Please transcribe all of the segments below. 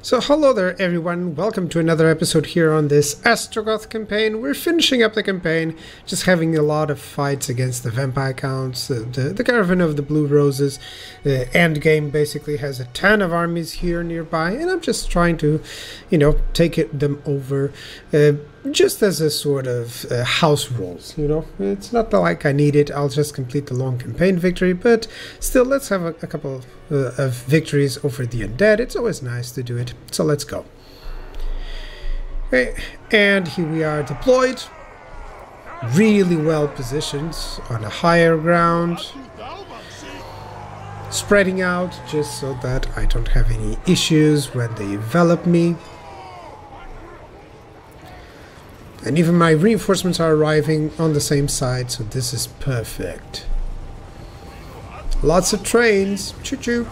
So hello there everyone, welcome to another episode here on this Astragoth campaign. We're finishing up the campaign, just having a lot of fights against the vampire counts, the Caravan of the Blue Roses. The end game basically has a ton of armies here nearby, and I'm just trying to, take them over just as a sort of house rules, It's not like I need it, I'll just complete the long campaign victory, but still, let's have a couple of victories over the undead. It's always nice to do it, so let's go. Okay, and here we are deployed, really well positioned on a higher ground, spreading out just so that I don't have any issues when they envelop me. And even my reinforcements are arriving on the same side, so this is perfect. Lots of trains. Choo-choo.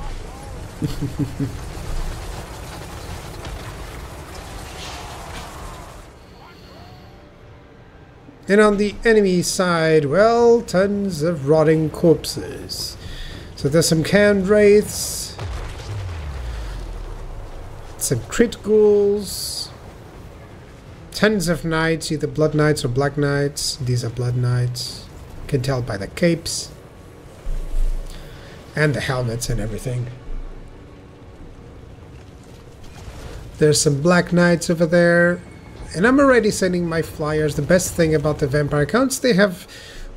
And on the enemy side, well, tons of rotting corpses. So there's some canned wraiths, some crit ghouls, tons of knights, either blood knights or black knights. These are blood knights. You can tell by the capes and the helmets and everything. There's some black knights over there, and I'm already sending my flyers. The best thing about the vampire counts, they have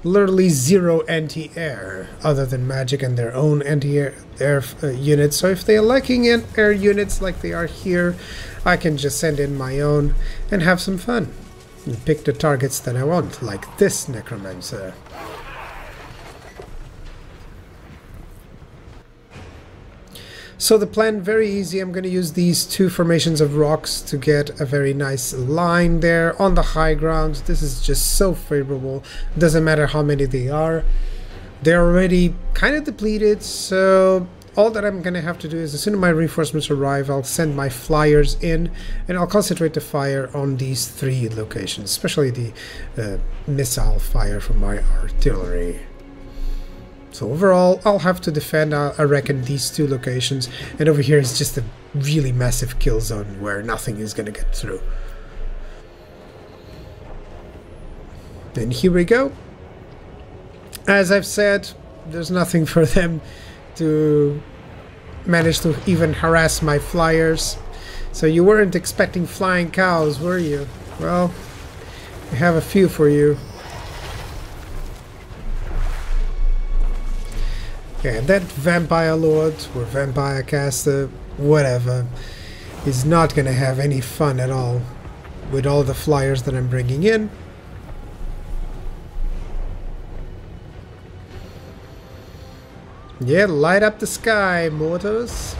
literally zero anti-air other than magic and their own anti-air units. So if they're lacking in air units like they are here, I can just send in my own and have some fun and pick the targets that I want, like this necromancer. So the plan, very easy. I'm going to use these two formations of rocks to get a very nice line there on the high ground. This is just so favorable. Doesn't matter how many they are. They're already kind of depleted, so all that I'm going to have to do is, as soon as my reinforcements arrive, I'll send my flyers in, and I'll concentrate the fire on these three locations, especially the missile fire from my artillery. So overall, I'll have to defend, I reckon, these two locations, and over here is just a really massive kill zone where nothing is going to get through. And here we go. As I've said, there's nothing for them to manage to even harass my flyers. So you weren't expecting flying cows, were you? Well, I have a few for you. Yeah, that vampire lord or vampire caster, whatever, is not gonna have any fun at all with all the flyers that I'm bringing in. Yeah, light up the sky, mortars.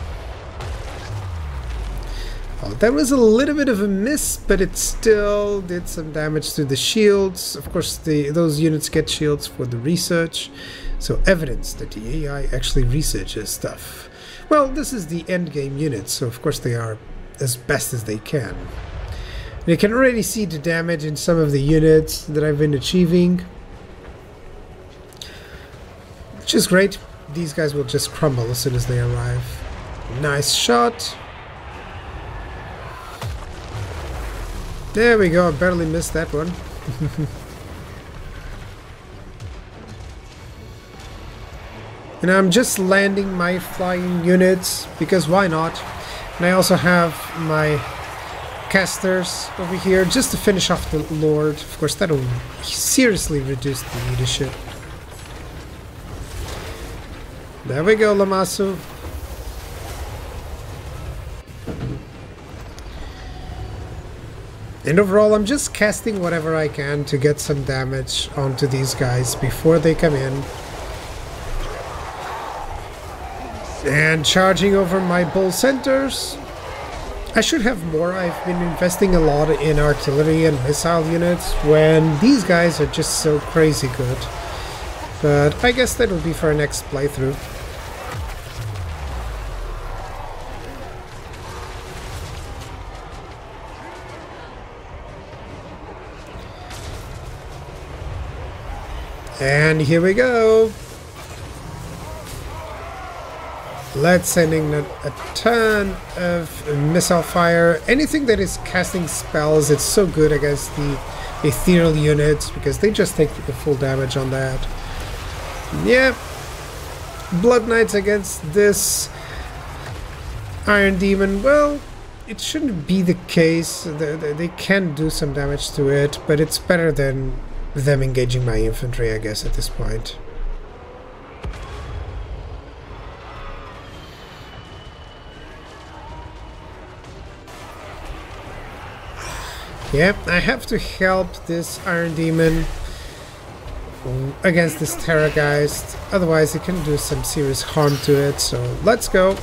Oh, that was a little bit of a miss, but it still did some damage to the shields. Of course, those units get shields for the research. So evidence that the AI actually researches stuff. Well, this is the endgame units, so of course they are as best as they can. And you can already see the damage in some of the units that I've been achieving, which is great. These guys will just crumble as soon as they arrive. Nice shot. There we go, I barely missed that one. And I'm just landing my flying units, because why not? And I also have my casters over here, just to finish off the Lord. Of course, that'll seriously reduce the leadership. There we go, Lamasu. And overall, I'm just casting whatever I can to get some damage onto these guys before they come in. And charging over my bull centers. I should have more. I've been investing a lot in artillery and missile units when these guys are just so crazy good. But I guess that will be for our next playthrough. And here we go. let's send in a ton of missile fire. Anything that is casting spells, it's so good against the ethereal units because they just take the full damage on that. Yeah, Blood Knights against this Iron Demon, well, it shouldn't be the case. They can do some damage to it, but it's better than them engaging my infantry, I guess, at this point. Yep, I have to help this Iron Demon against this Terrorgeist, otherwise it can do some serious harm to it, so let's go.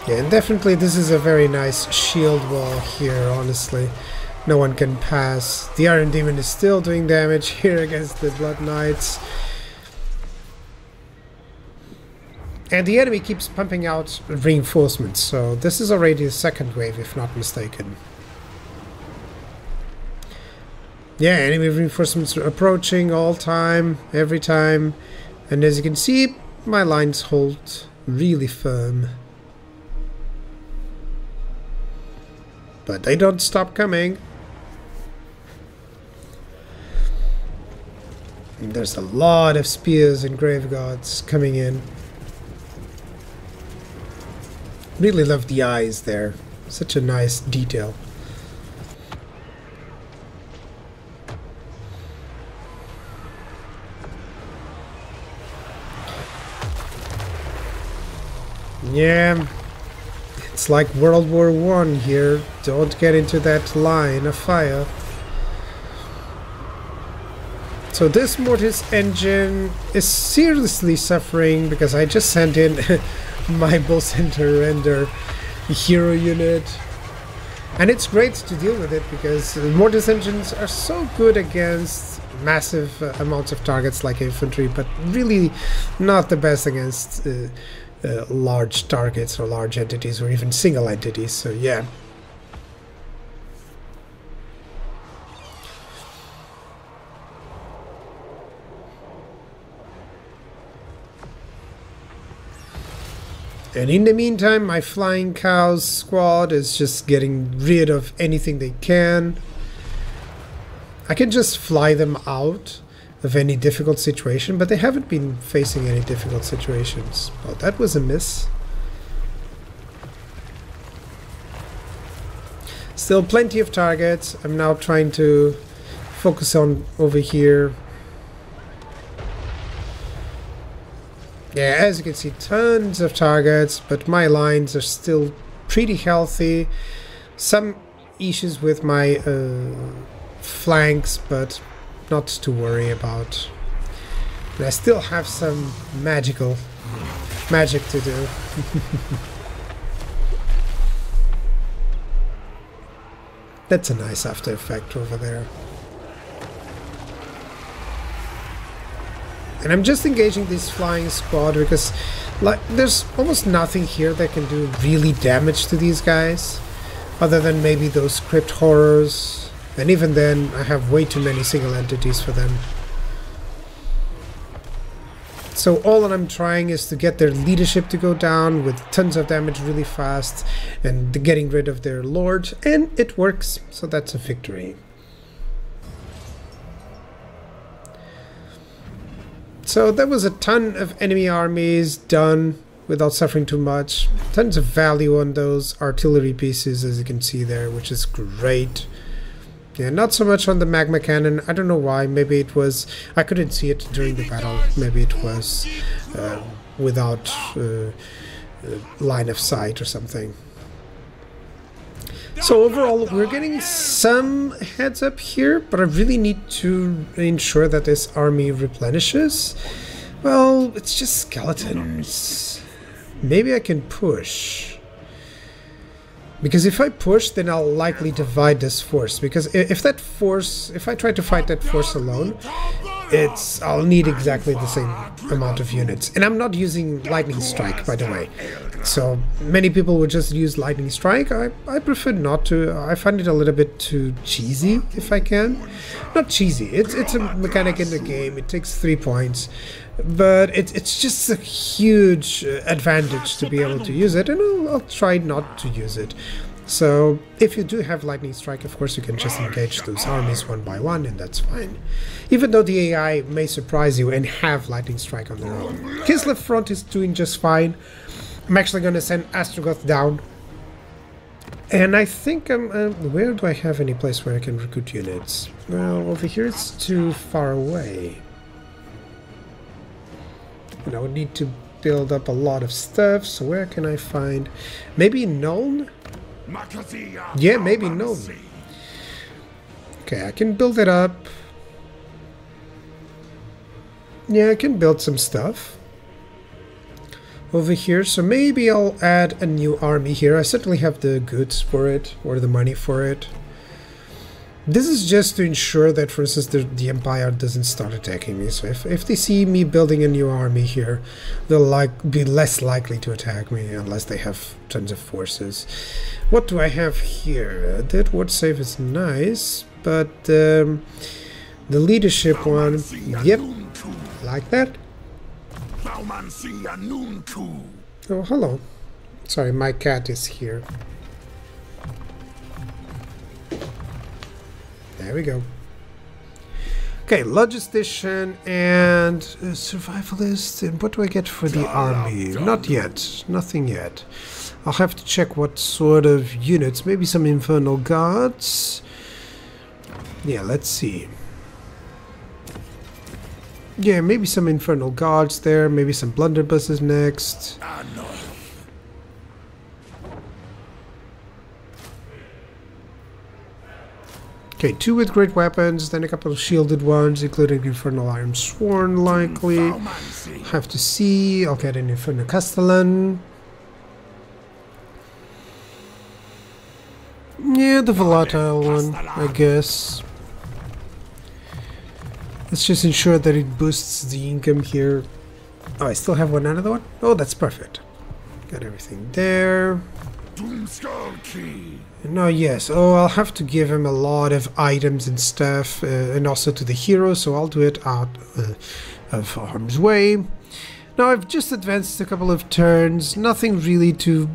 Yeah, and definitely this is a very nice shield wall here, honestly. No one can pass. The Iron Demon is still doing damage here against the Blood Knights. And the enemy keeps pumping out reinforcements, so this is already the second wave, if not mistaken. Yeah, enemy reinforcements are approaching all time, every time. And as you can see, my lines hold really firm. But they don't stop coming. And there's a lot of spears and grave gods coming in. Really love the eyes there. Such a nice detail. Yeah. It's like World War I here. Don't get into that line of fire. So this Mortis engine is seriously suffering because I just sent in my Bull Center Render hero unit. And it's great to deal with it because Mortis engines are so good against massive amounts of targets like infantry, but really not the best against large targets or large entities or even single entities, so yeah. And in the meantime, my Flying Cows squad is just getting rid of anything they can. I can just fly them out of any difficult situation, but they haven't been facing any difficult situations. Well, that was a miss. Still plenty of targets. I'm now trying to focus on over here. Yeah, as you can see, tons of targets, but my lines are still pretty healthy. Some issues with my flanks, but not to worry about. And I still have some magic to do. That's a nice after effect over there. And I'm just engaging this flying squad because like there's almost nothing here that can do really damage to these guys other than maybe those crypt horrors, and even then I have way too many single entities for them. So all that I'm trying is to get their leadership to go down with tons of damage really fast and getting rid of their lord, and it works, so that's a victory. So that was a ton of enemy armies done without suffering too much. Tons of value on those artillery pieces, as you can see there, which is great. Yeah, not so much on the magma cannon. I don't know why. Maybe it was... I couldn't see it during the battle. Maybe it was without line of sight or something. So overall, we're getting some heads up here, but I really need to ensure that this army replenishes. Well, it's just skeletons. Maybe I can push. Because if I push, then I'll likely divide this force. Because if I try to fight that force alone, I'll need exactly the same amount of units. And I'm not using lightning strike, by the way. So many people would just use lightning strike. I prefer not to. I find it a little bit too cheesy, if I can. Not cheesy. It's a mechanic in the game. It takes 3 points, but it's just a huge advantage to be able to use it, and I'll try not to use it. So if you do have lightning strike, of course you can just engage those armies one by one, and that's fine. Even though the AI may surprise you and have lightning strike on their own. Kislev front is doing just fine. I'm actually going to send Astragoth down. And I think where do I have any place where I can recruit units? Well, over here it's too far away. And I would need to build up a lot of stuff, so where can I find... Maybe Nuln? Yeah, maybe Nuln. Okay, I can build it up. Yeah, I can build some stuff over here, so maybe I'll add a new army here. I certainly have the goods for it, or the money for it. This is just to ensure that, for instance, the Empire doesn't start attacking me. So if they see me building a new army here, they'll be less likely to attack me unless they have tons of forces. What do I have here? That word save is nice, but the leadership one, yep, like that. Oh, hello. Sorry, my cat is here. There we go. Okay, logistician and survivalist. And what do I get for the army? Not yet. Nothing yet. I'll have to check what sort of units. Maybe some infernal guards. Yeah, let's see. Yeah, maybe some infernal guards there. Maybe some blunderbusses next. Okay, 2 with great weapons, then a couple of shielded ones, including Infernal Iron Sworn, likely. Have to see. I'll get an Infernal Castellan. Yeah, the volatile one, I guess. Let's just ensure that it boosts the income here. Oh, I still have another one? Oh, that's perfect. Got everything there. No, yes. Oh, I'll have to give him a lot of items and stuff, and also to the hero, so I'll do it out of harm's way. Now, I've just advanced a couple of turns. Nothing really too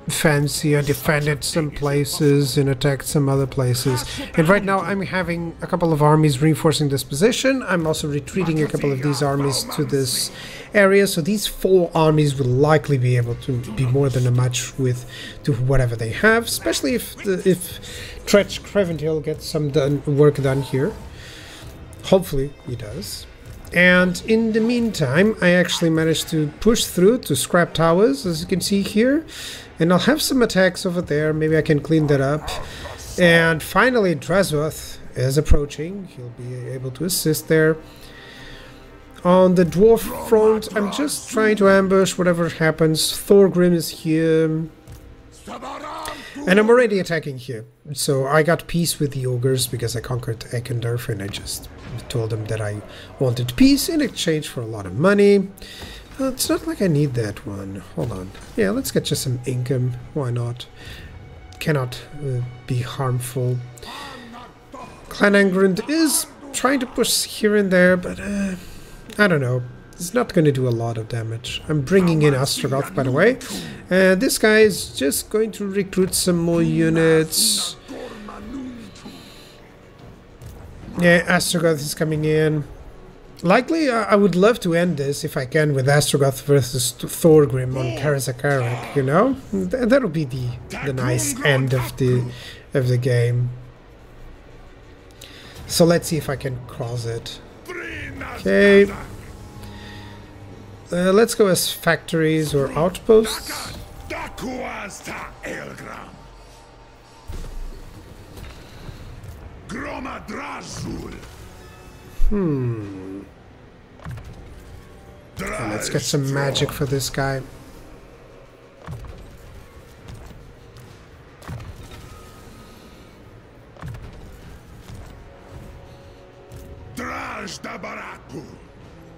fancy. I defended some places and attacked some other places. And right now I'm having a couple of armies reinforcing this position. I'm also retreating a couple of these armies to this area. So these 4 armies will likely be able to be more than a match to whatever they have, especially if Tretch Creventil gets some work done here. Hopefully he does. And in the meantime, I actually managed to push through to Scrap Towers, as you can see here. And I'll have some attacks over there. Maybe I can clean that up. And finally, Drazwoth is approaching. He'll be able to assist there. On the dwarf front, I'm just trying to ambush whatever happens. Thorgrim is here. And I'm already attacking here. So I got peace with the ogres because I conquered Ekendorf, and I just told them that I wanted peace in exchange for a lot of money. It's not like I need that one. Hold on. Yeah, let's get just some income. Why not? Cannot be harmful. Clan Angrund is trying to push here and there, but I don't know. It's not going to do a lot of damage. I'm bringing in Astragoth, by the way. This guy is just going to recruit some more units. Yeah, Astragoth is coming in. Likely, I would love to end this, if I can, with Astragoth versus Thorgrim on Karazakarik, you know? That'll be the nice end of the game. So let's see if I can cross it. Okay. Let's go as factories or outposts. Let's get some magic for this guy.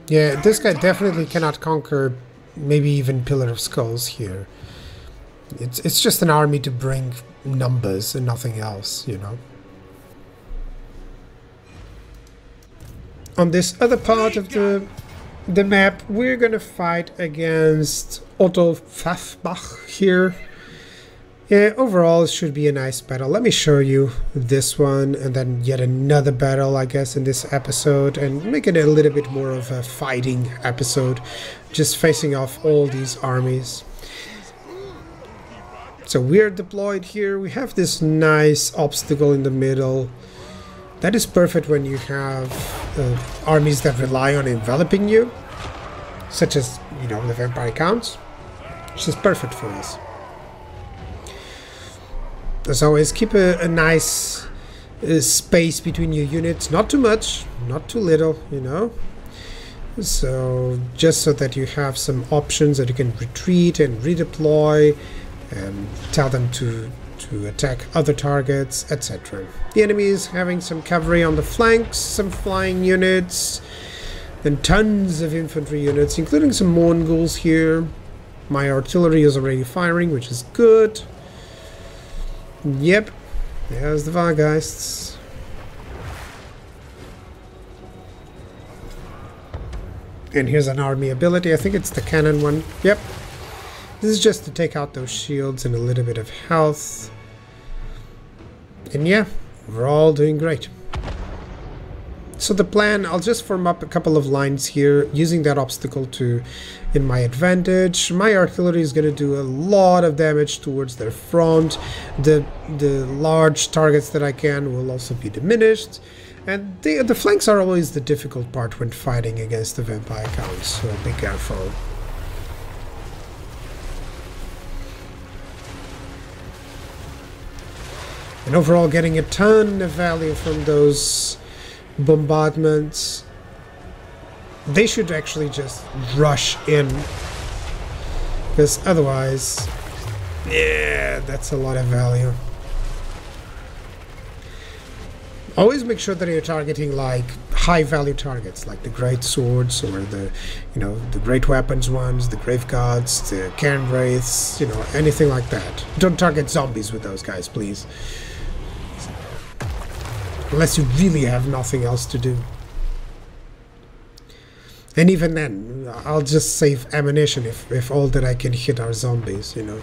Yeah, this guy definitely cannot conquer maybe even Pillar of Skulls here. It's just an army to bring numbers and nothing else, you know. On this other part of the map, we're gonna fight against Otto Pfaffbach here. Yeah, overall, it should be a nice battle. Let me show you this one, and then yet another battle, I guess, in this episode, and make it a little bit more of a fighting episode, just facing off all these armies. So we're deployed here. We have this nice obstacle in the middle. That is perfect when you have armies that rely on enveloping you, such as, you know, the Vampire Counts, which is perfect for us. As always, keep a nice space between your units. Not too much, not too little, you know. So just so that you have some options that you can retreat and redeploy and tell them to attack other targets, etc. The enemy is having some cavalry on the flanks, some flying units, and tons of infantry units, including some Mongols here. My artillery is already firing, which is good. Yep, there's the Vargeists. And here's an army ability. I think it's the cannon one. Yep. This is just to take out those shields and a little bit of health. And yeah, we're all doing great. So the plan, I'll just form up a couple of lines here, using that obstacle in my advantage. My artillery is going to do a lot of damage towards their front. The large targets that I can will also be diminished. And the flanks are always the difficult part when fighting against the Vampire Counts, so be careful. And overall getting a ton of value from those bombardments. They should actually just rush in, because otherwise, yeah, that's a lot of value. Always make sure that you're targeting like high value targets, like the great swords or the, you know, the great weapons ones, the grave gods, the cairn wraiths, you know, anything like that. Don't target zombies with those guys, please. Unless you really have nothing else to do. And even then, I'll just save ammunition if all that I can hit are zombies, you know.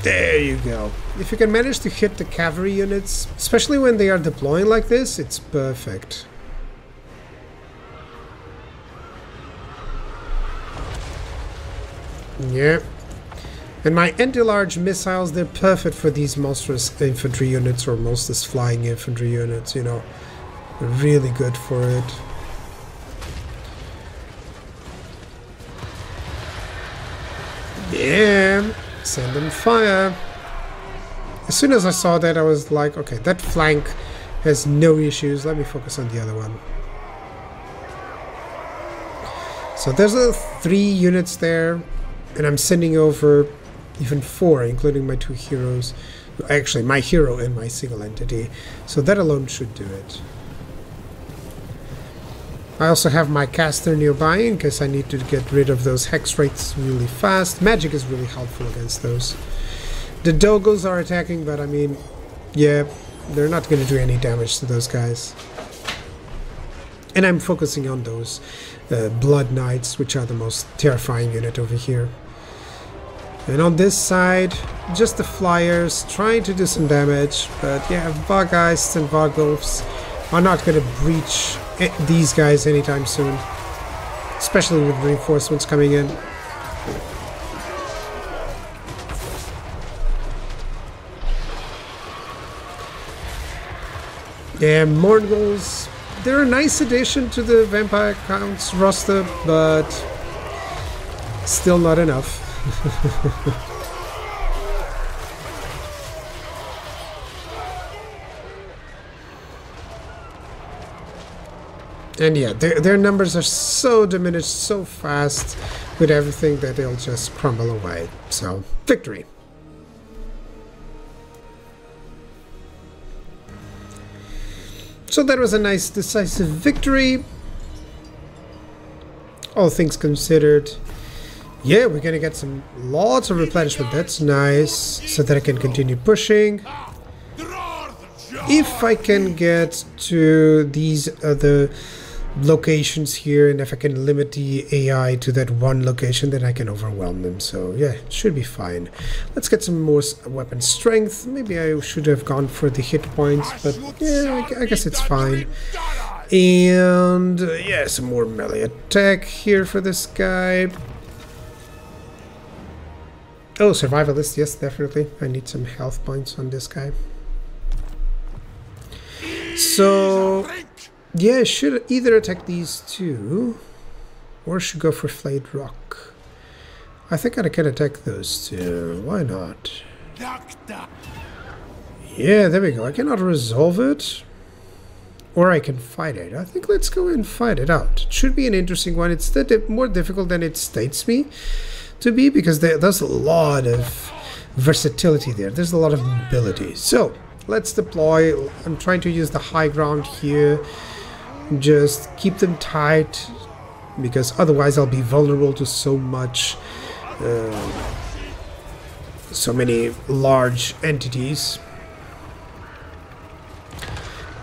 There you go. If you can manage to hit the cavalry units, especially when they are deploying like this, it's perfect. Yeah. And my anti-large missiles, they're perfect for these monstrous infantry units or monstrous flying infantry units, you know. They're really good for it. Yeah. Send them fire. As soon as I saw that, I was like, okay, that flank has no issues. Let me focus on the other one. So there's 3 units there. And I'm sending over even 4, including my 2 heroes. Actually, my hero and my single entity. So that alone should do it. I also have my caster nearby in case I need to get rid of those hex wraiths really fast. Magic is really helpful against those. The Dogos are attacking, but I mean, yeah, they're not going to do any damage to those guys. And I'm focusing on those Blood Knights, which are the most terrifying unit over here. And on this side, just the flyers trying to do some damage, but yeah, Vargeists and Vargulfs are not going to breach these guys anytime soon, especially with reinforcements coming in. Yeah, Mongols, they're a nice addition to the Vampire Counts roster, but still not enough. And yeah, their numbers are so diminished so fast with everything that they'll just crumble away. So, victory. So that was a nice decisive victory. All things considered. Yeah, we're gonna get some lots of replenishment. That's nice. So that I can continue pushing. If I can get to these other locations here, and if I can limit the AI to that one location, then I can overwhelm them. So yeah, it should be fine. Let's get some more weapon strength. Maybe I should have gone for the hit points, but yeah, I guess it's fine. And yeah, some more melee attack here for this guy. Oh, survivalist, yes, definitely. I need some health points on this guy. So yeah, I should either attack these two, or should go for Flayed Rock. I think I can attack those two. Why not? Yeah, there we go. I cannot resolve it, or I can fight it. I think let's go and fight it out. It should be an interesting one. It's more difficult than it states me to be, because there's a lot of versatility there. There's a lot of mobility. So let's deploy. I'm trying to use the high ground here. Just keep them tight, because otherwise I'll be vulnerable to so many large entities.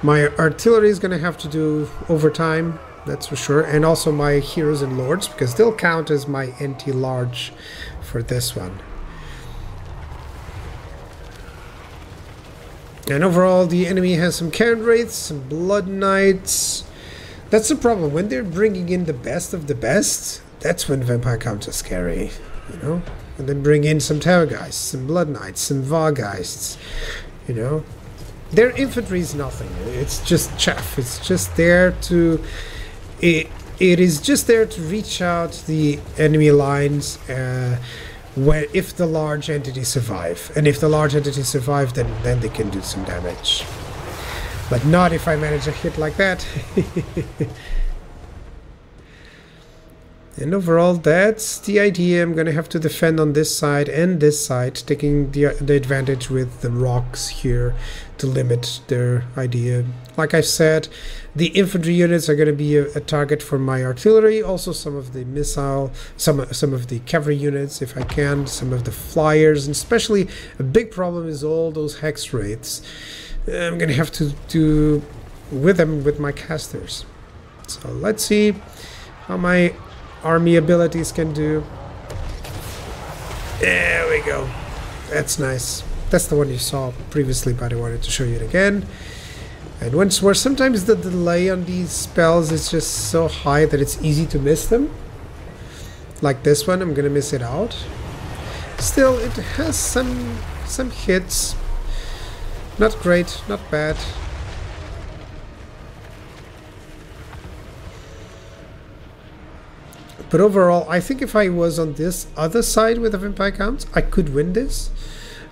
My artillery is going to have to do overtime, that's for sure, and also my heroes and lords, because they'll count as my anti-large for this one. And overall, the enemy has some Cairn Wraiths, some Blood Knights. That's the problem. When they're bringing in the best of the best, that's when vampire counts are scary, you know? And then bring in some Terrorgeists, some Blood Knights, some Vargheists, you know? Their infantry is nothing. It's just chaff. It's just there to... It is just there to reach out the enemy lines if the large entities survive. And if the large entities survive, then they can do some damage. But not if I manage a hit like that. And overall, that's the idea. I'm going to have to defend on this side and this side, taking the advantage with the rocks here to limit their idea. Like I said, the infantry units are going to be a target for my artillery. Also, some of the some of the cavalry units, if I can, some of the flyers, and especially a big problem is all those hex wraiths. I'm going to have to do with them with my casters. So let's see how my army abilities can do. There we go. That's nice. That's the one you saw previously, but I wanted to show you it again. And once more, sometimes the delay on these spells is just so high that it's easy to miss them. Like this one, I'm gonna miss it out. Still, it has some hits. Not great, not bad. But overall, I think if I was on this other side with the vampire counts, I could win this.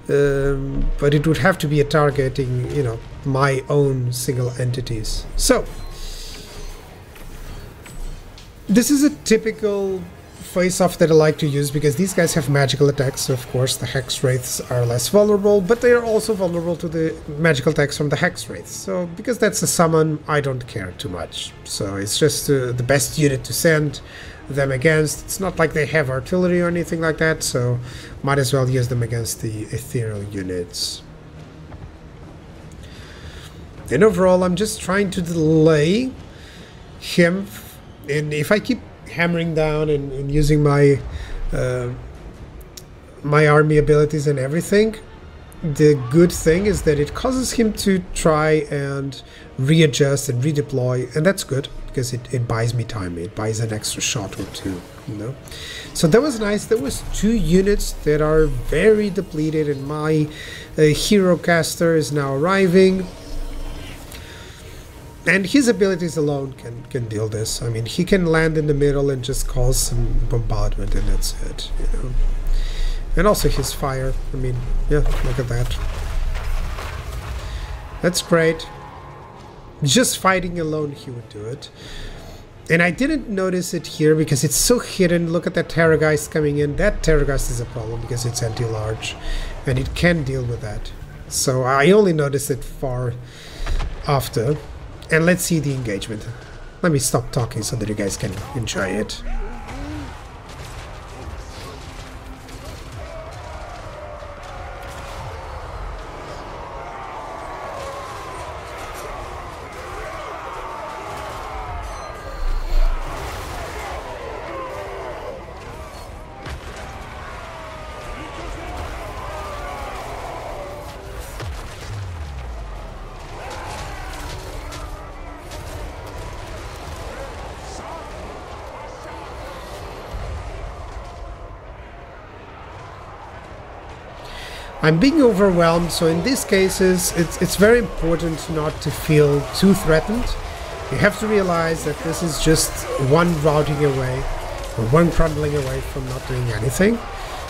But it would have to be a targeting, you know, my own single entities. So, this is a typical face-off that I like to use, because these guys have magical attacks. So of course, the Hex Wraiths are less vulnerable, but they are also vulnerable to the magical attacks from the Hex Wraiths. So, because that's a summon, I don't care too much. So, it's just the best unit to send them against. It's not like they have artillery or anything like that, so might as well use them against the ethereal units. And overall, I'm just trying to delay him, and if I keep hammering down and using my my army abilities and everything, the good thing is that it causes him to try and readjust and redeploy, and that's good, because it buys me time. It buys an extra shot or two, you know. So that was nice. There was 2 units that are very depleted, and my hero caster is now arriving. And his abilities alone can deal this. I mean, he can land in the middle and just cause some bombardment, and that's it, you know. And also his fire. I mean, yeah, look at that. That's great. Just fighting alone, he would do it. And I didn't notice it here because it's so hidden. Look at that Terrorgeist coming in. That Terrorgeist is a problem because it's anti-large, and it can deal with that. So I only noticed it far after. And let's see the engagement. Let me stop talking so that you guys can enjoy it. I'm being overwhelmed, so in these cases it's very important not to feel too threatened. You have to realize that this is just one routing away, or one crumbling away from not doing anything.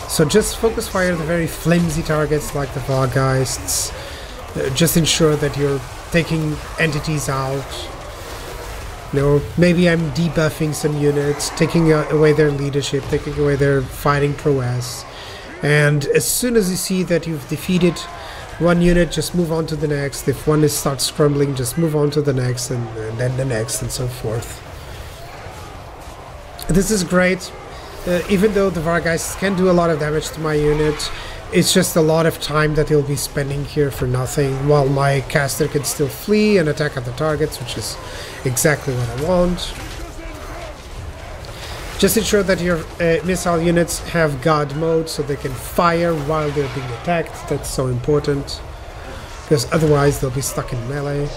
So just focus fire the very flimsy targets like the Vargeists. Just ensure that you're taking entities out. You know, maybe I'm debuffing some units, taking away their leadership, taking away their fighting prowess. And as soon as you see that you've defeated one unit, just move on to the next. If one starts crumbling, just move on to the next, and then the next, and so forth. This is great. Even though the Vargeists can do a lot of damage to my unit, it's just a lot of time that he'll be spending here for nothing, while my caster can still flee and attack other targets, which is exactly what I want. Just ensure that your missile units have God mode so they can fire while they're being attacked. That's so important, because otherwise they'll be stuck in melee.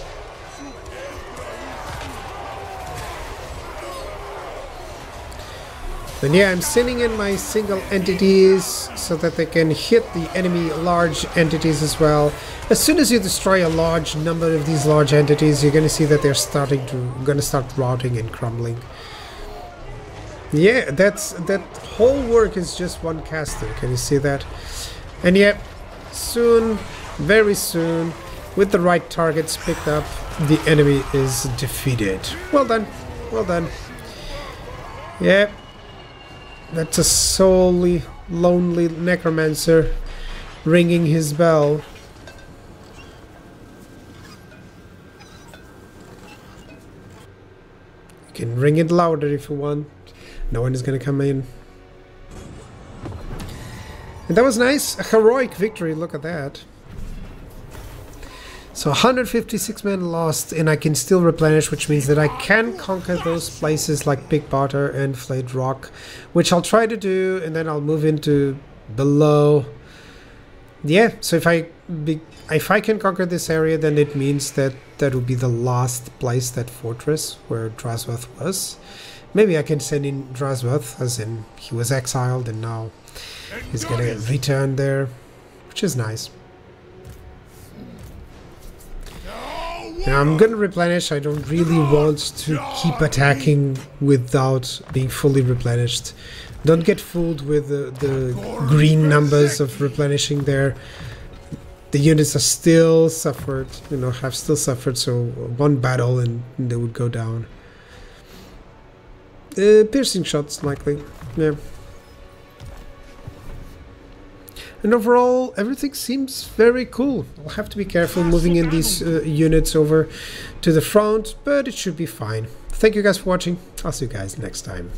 Then yeah, I'm sending in my single entities so that they can hit the enemy large entities as well. As soon as you destroy a large number of these large entities, you're going to see that they're going to start routing and crumbling. Yeah, that whole work is just one caster. Can you see that? And yeah, soon, very soon, with the right targets picked up, the enemy is defeated. Well done, well done. Yeah, that's a solely lonely necromancer ringing his bell. You can ring it louder if you want. No one is going to come in. And that was nice. A heroic victory. Look at that. So 156 men lost, and I can still replenish, which means that I can conquer those places like Big Potter and Flayed Rock, which I'll try to do, and then I'll move into below. Yeah, so if I can conquer this area, then it means that that will be the last place, that fortress where Drasworth was. Maybe I can send in Drasworth, as in he was exiled and now he's gonna return there, which is nice. Now I'm gonna replenish. I don't really want to keep attacking without being fully replenished. Don't get fooled with the green numbers of replenishing there. The units are still suffered, you know, have still suffered, so one battle and they would go down. Piercing shots, likely. Yeah. And overall, everything seems very cool. I'll have to be careful moving in these units over to the front, but it should be fine. Thank you guys for watching. I'll see you guys next time.